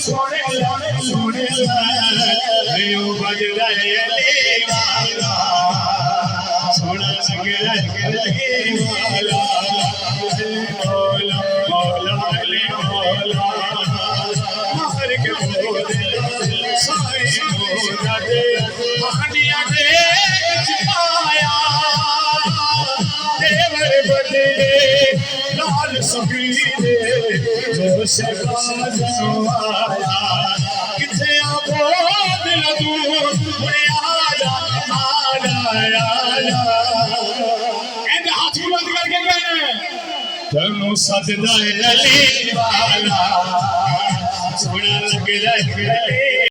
सोने यूं बज रहे वाला सोना लगे वाला मौला मौला अली मौला हर के बोले साईं मौला दे हांडिया दे छाया देवर बदले लाल सुखीले जो सगाया किथे आबो दिल तू आजा आजा आजा कहते हाथ बुलंद करके कहना तनु सजदा अली वाला सोना लग